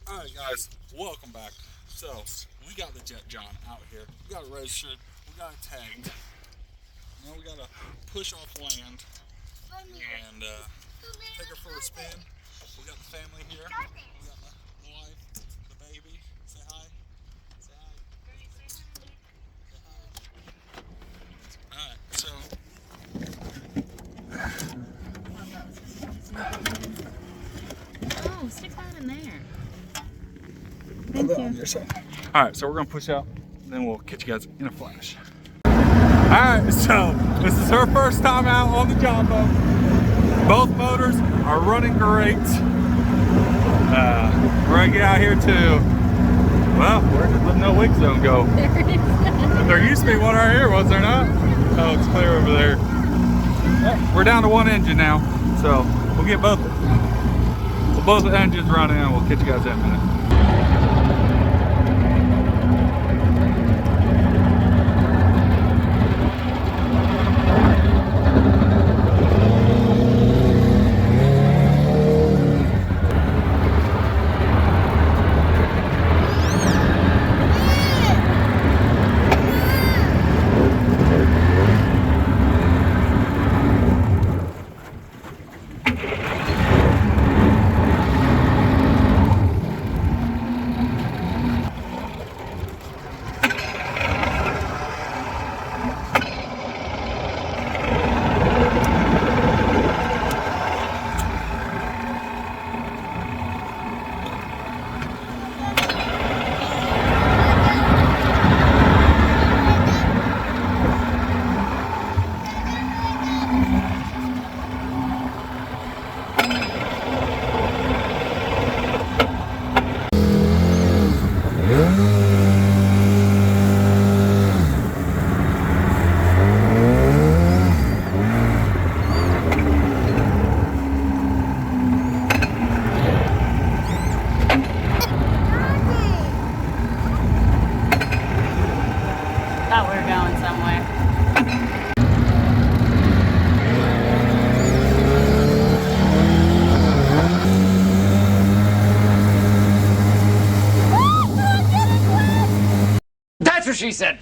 Alright guys, welcome back. So, we got the Jet John out here. We got it registered, we got it tagged. Now we gotta push off land and take her for a spin. We got the family here. We got my wife, the baby. Say hi. Say hi. Say hi. Alright, so Oh, stick that in there. Thank you. Alright, so we're gonna push out, then we'll catch you guys in a flash. Alright, so this is her first time out on the John boat. Both motors are running great. We're gonna get out here to, well, where did the no wake zone go? There used to be one right here, was there not? Oh, it's clear over there. We're down to one engine now, so we'll get both engines running and we'll catch you guys in a minute. Thought we were going somewhere. That's what she said.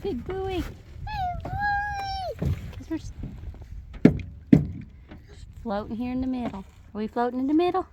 Big buoy. Because we're floating here in the middle. Are we floating in the middle?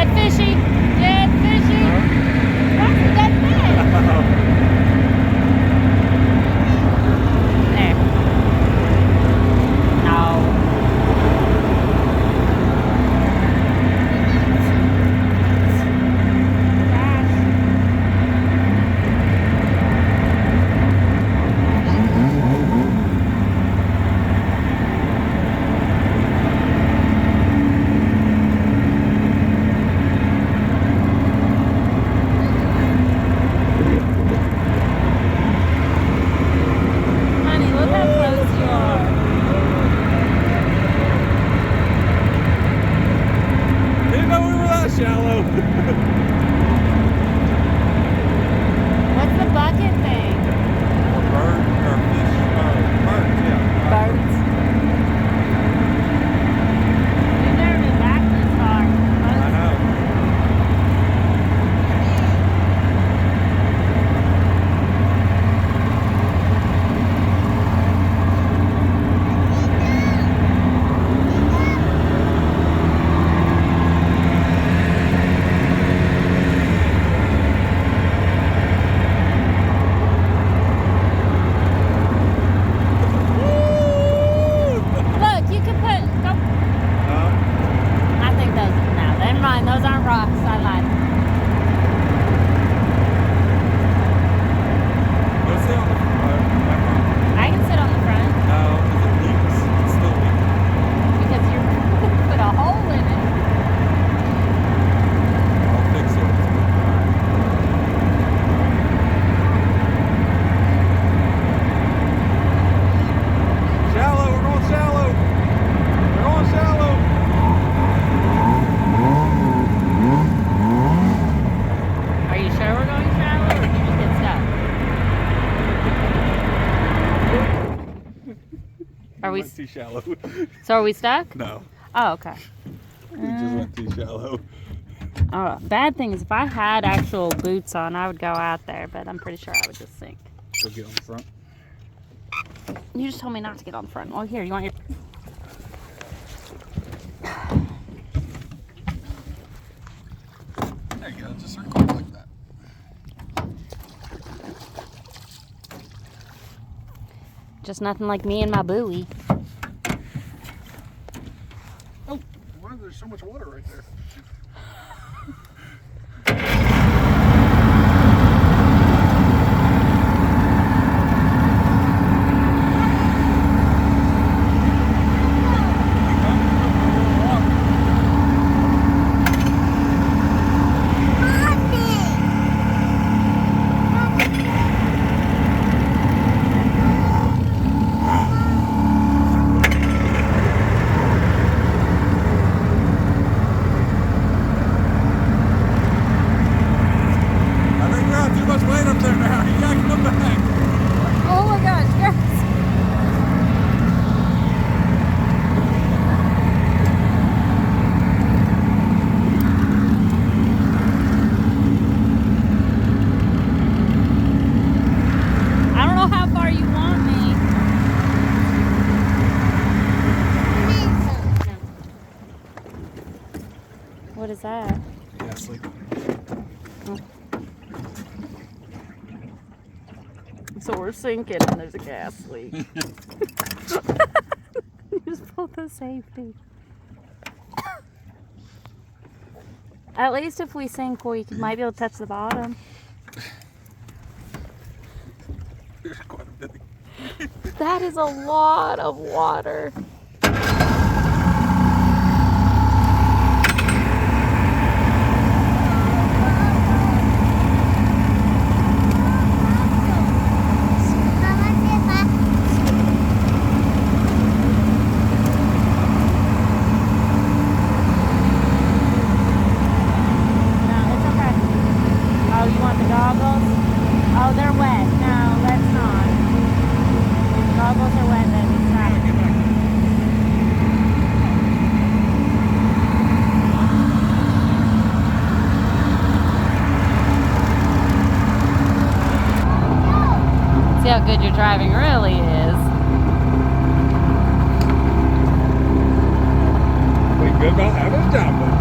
Dead fishy. Dead fishy. That's a dead fish. There. No. Honey, look how close you are. Didn't know we were that shallow. What's the bucket thing? Bird or fish? Birds, yeah. Birds. We've never been back this far. I know. Look, you can put. Go. I think those. No, never mind. Those aren't rocks. I lied. Go sit on the front. I can sit on the front No, because it leaks. It's still leaking. because you put a hole in it. I'll fix it. Shallow, we're going shallow. We're going shallow. Are you sure we're going shallow, or did you just get stuck? Are we? Went too shallow. So are we stuck? No, Oh, okay. we just went too shallow. Bad thing is, if I had actual boots on, I would go out there, but I'm pretty sure I would just sink. Go get on the front. You just told me not to get on the front. Well, here, you want your... There you go, just circle it like that. Just nothing like me and my buoy. Oh, why is there so much water right there? I think we're on too much weight up there now. You gotta come back. Oh my gosh, yes! I don't know how far you want me. What is that? Yeah, sleep. So we're sinking and there's a gas leak. You just pulled the safety. At least if we sink, we might be able to touch the bottom. There's quite a bit. That is a lot of water. No, it's okay. Oh, you want the goggles? Oh, they're wet. No, let's not. Goggles are wet, baby. Stop. See how good your driving really is. We good about having a job done.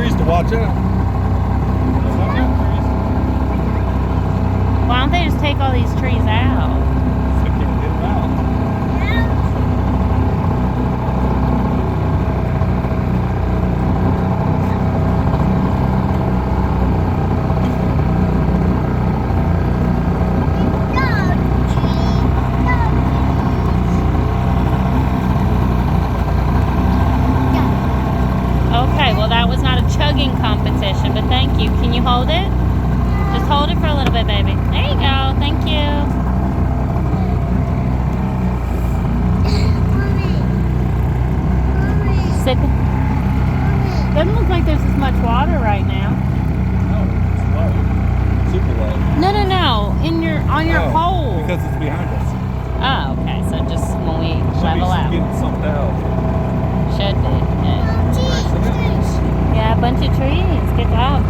trees to watch out. Why don't they just take all these trees out? So they can get them out. Okay, well that was not a chugging competition, but thank you. Can you hold it? Just hold it for a little bit, baby. There you go. Thank you. Sit. Doesn't look like there's as much water right now. No, it's low. Super low. No, no, no. On your hole. Because it's behind us. Oh, okay. So just when we level out. Getting something out. Should be. Yeah. Yeah, a bunch of trees. Good job.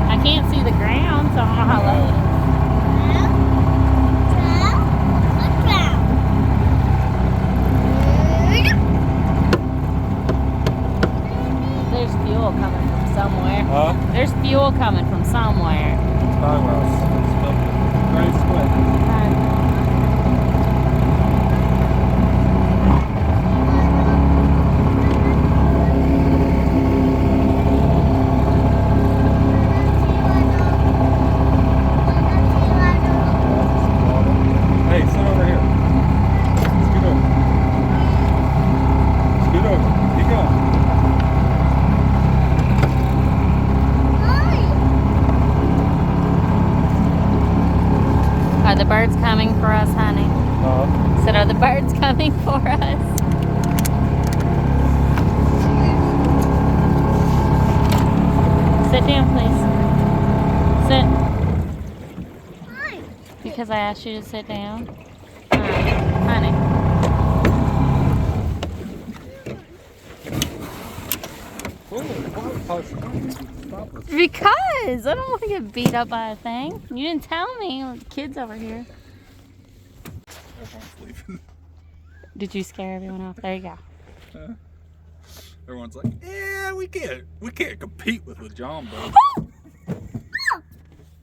I can't see the ground, so I don't know how low it is. There's fuel coming from somewhere. Huh? There's fuel coming from somewhere. Great split. Hey, sit over here. Scoot over. Scoot over. Keep going. Are the birds coming for us, honey? Said, are the birds coming for us? Sit down, please. Sit. Because I asked you to sit down. Honey. Because I don't want to get beat up by a thing. You didn't tell me. Kids over here. Everyone's leaving. Did you scare everyone off? There you go. Everyone's like, yeah, we can't compete with the John boat.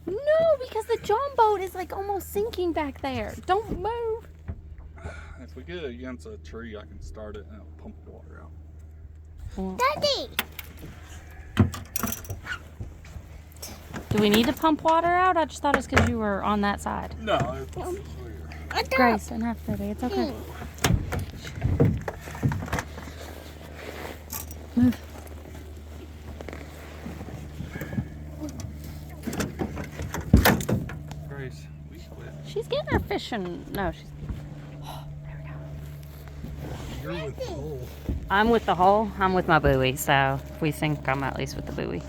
No, because the John boat is like almost sinking back there. Don't move. If we get it against a tree, I can start it and it'll pump the water out. Well, Daddy! do we need to pump water out? I just thought it was because you were on that side. No, it's weird. Grace, enough, baby. It's okay. Move. Grace, we quit. She's getting her fishing. No, she's. Oh, there we go. You're with the hole. I'm with the hole. I'm with my buoy. So if we sink, I'm at least with the buoy.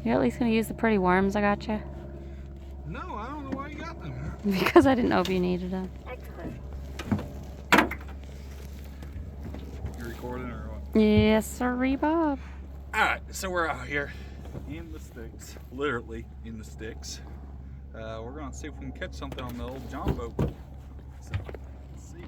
You're at least gonna use the pretty worms I got you? No, I don't know why you got them. Because I didn't know if you needed them. You recording or what? Yes, sir, Bob. Alright, so we're out here in the sticks. Literally in the sticks. We're gonna see if we can catch something on the old John boat. So, let's see.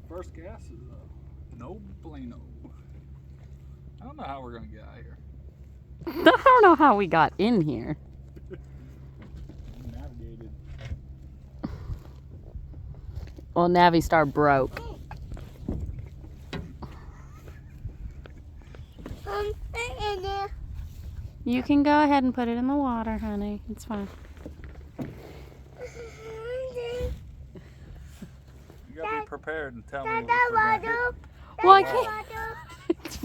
First gas is no bueno. I don't know how we're gonna get out of here. I don't know how we got in here. Navigated. Well, Navistar broke. You can go ahead and put it in the water, honey. It's fine. You gotta be prepared and tell me what we're gonna hit. Well, I can't.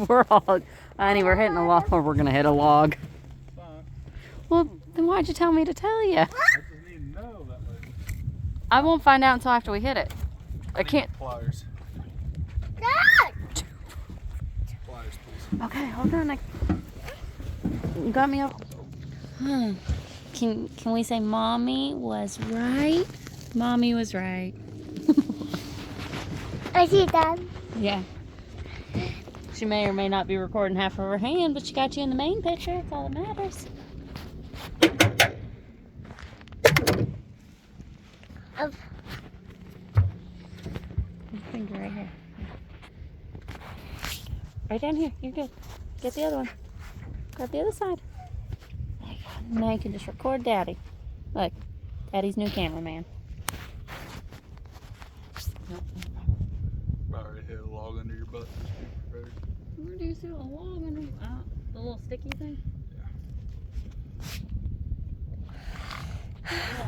We're all, honey, we're hitting a log, or we're gonna hit a log. Fine. Well, then why'd you tell me to tell you? I just need to know that way. I won't find out until after we hit it. I can't. Pliers. Okay, hold on. You got me up. Can we say mommy was right? Mommy was right. I see that. Yeah. She may or may not be recording half of her hand, but she got you in the main picture. That's all that matters. Oh. Your finger right here. Right down here. You're good. Get the other one. Grab the other side. There you go. Now you can just record Daddy. Look, Daddy's new cameraman. Nope. Already hit a log under your butt. Where do you see a log under the little sticky thing?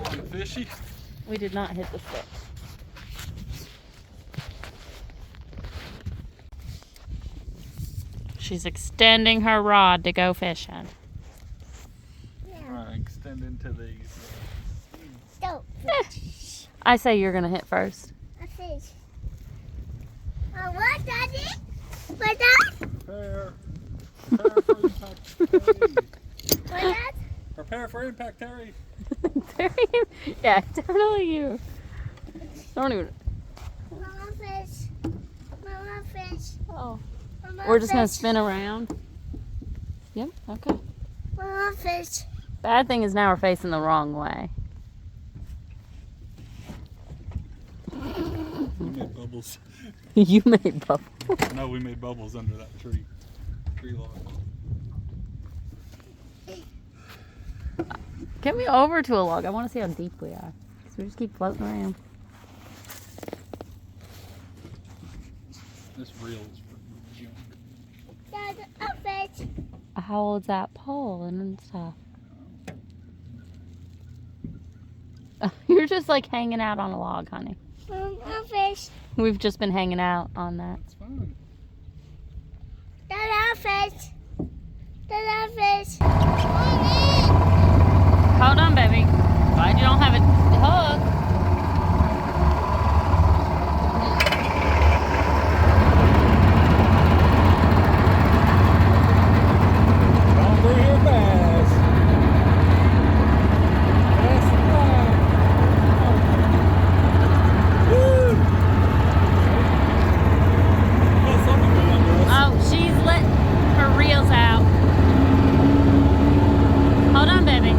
On the fishy. We did not hit the stick. She's extending her rod to go fishing. Alright, extend into these. Stop. I say you're gonna hit first. A fish. What, Daddy? What that? Prepare. Prepare for impact, Terry. What that? Prepare for impact, Terry. Yeah, totally you. Don't even. Mama fish. Mama fish. Oh. Mama We're just gonna fish. spin around. Yep. Okay. Mama fish. Bad thing is now we're facing the wrong way. We made bubbles. You made bubbles. No, we made bubbles under that tree log. Get me over to a log. I want to see how deep we are. Because we just keep floating around. This reel is for junk. Dad, a fish. How old's that pole and stuff? You're just like hanging out on a log, honey. A fish. We've just been hanging out on that. It's fun. Dad, a fish. Dad, a fish. Hold on, baby. Glad you don't have a hook. Come through here fast. Fast and fine. Woo! Got something going under us. Oh, she's let her reels out. Hold on, baby.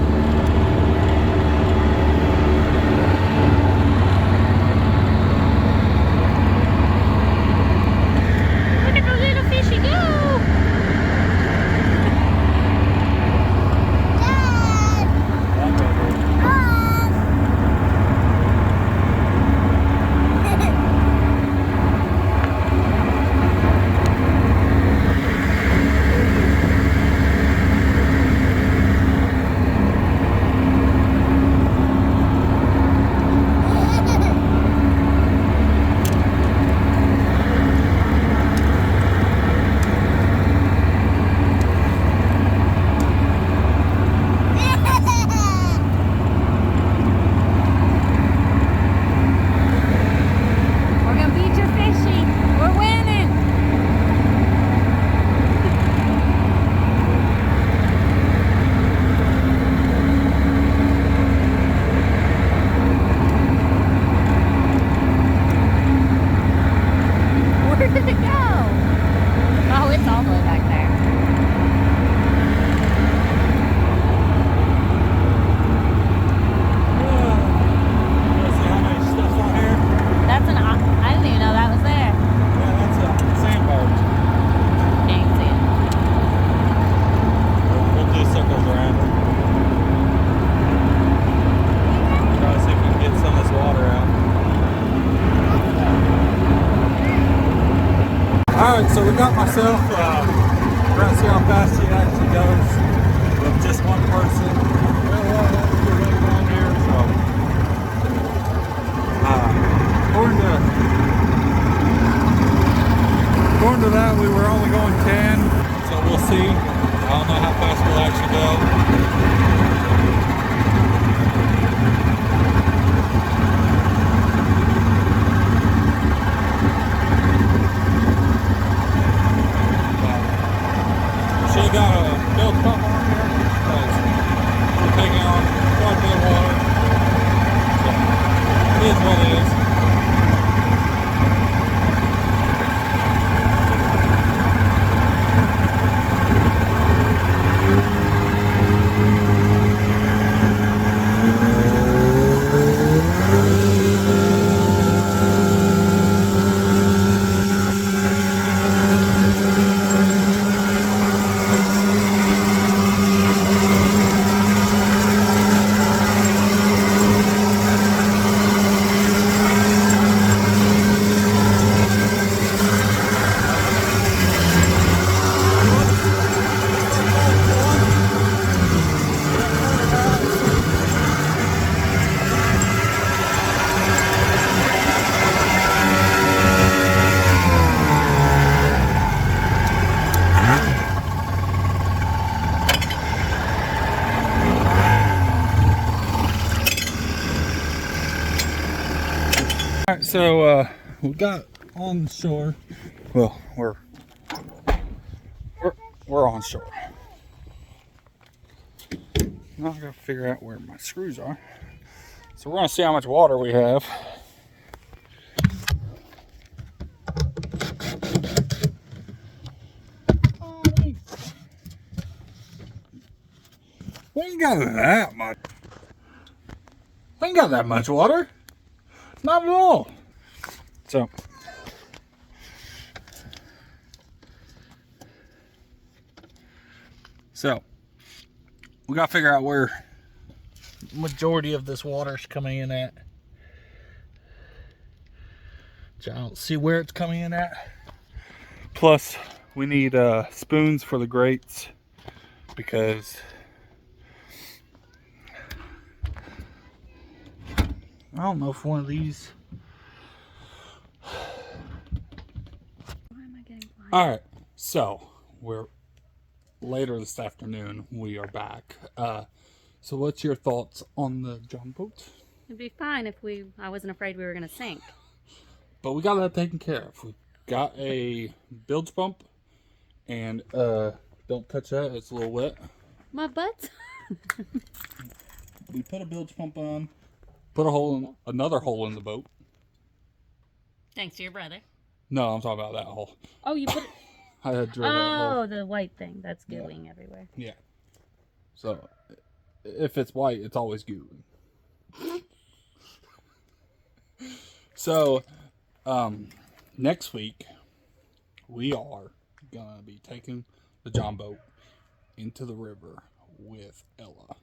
Look at the little fishy go. We're gonna beat your fishy. We're winning. Where did it go? Oh, it's all the way back there. Let's see how many stuff's on here. That's an. I didn't even know that was there. Yeah, that's a sandbar. Can't even see it. We'll do circles around it. Try to see if we can get some of this water out. Alright, so we got myself, we're going to see how fast he actually goes with just one person. Well, we're way down here, so according to that, we were only going 10, so we'll see. I don't know how fast we'll actually go. what it is. Alright, so we got on shore. Well, we're on shore. Now I gotta figure out where my screws are. So we're gonna see how much water we have. We ain't got that much. We ain't got that much water. Not at all. So we gotta figure out where majority of this water is coming in at. I don't see where it's coming in at. Plus, we need spoons for the grates because I don't know if one of these. Why am I getting blind? All right, so we're later this afternoon. We are back. So, what's your thoughts on the John boat? It'd be fine if I wasn't afraid we were gonna sink. But we got that taken care of. We got a bilge pump, and don't touch that. It's a little wet. My butt. We put a bilge pump on. Put another hole in the boat. Thanks to your brother. No, I'm talking about that hole. Oh, you put. I had drilled that hole. Oh, the white thing that's gooing everywhere. Yeah. So, if it's white, it's always gooey. So, next week, we are gonna be taking the John boat into the river with Ella.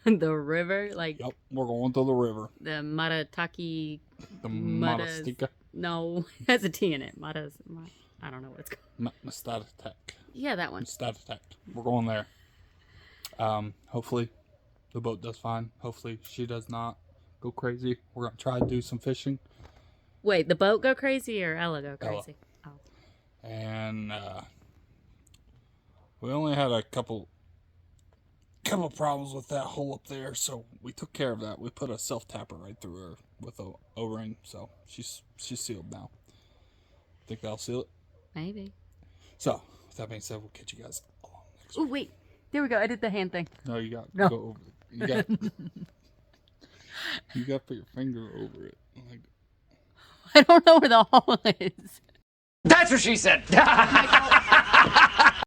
The river, like. Yep, we're going to the river. The Marataki. The Matas- Matastika. No, it has a T in it. I don't know what it's called. Mastatek. Yeah, that one. Mastatek. We're going there. Hopefully, the boat does fine. Hopefully, she does not go crazy. We're gonna try to do some fishing. Wait, the boat go crazy or Ella go Ella. crazy? Oh. And we only had a couple problems with that hole up there, so we took care of that. We put a self tapper right through her with a O-ring, so she's sealed now. Think that'll seal it? Maybe. So with that being said, we'll catch you guys along next Oh week. wait, there we go. I did the hand thing. No, you got No. to go over it. You got you got to put your finger over it. Like, I don't know where the hole is. That's what she said.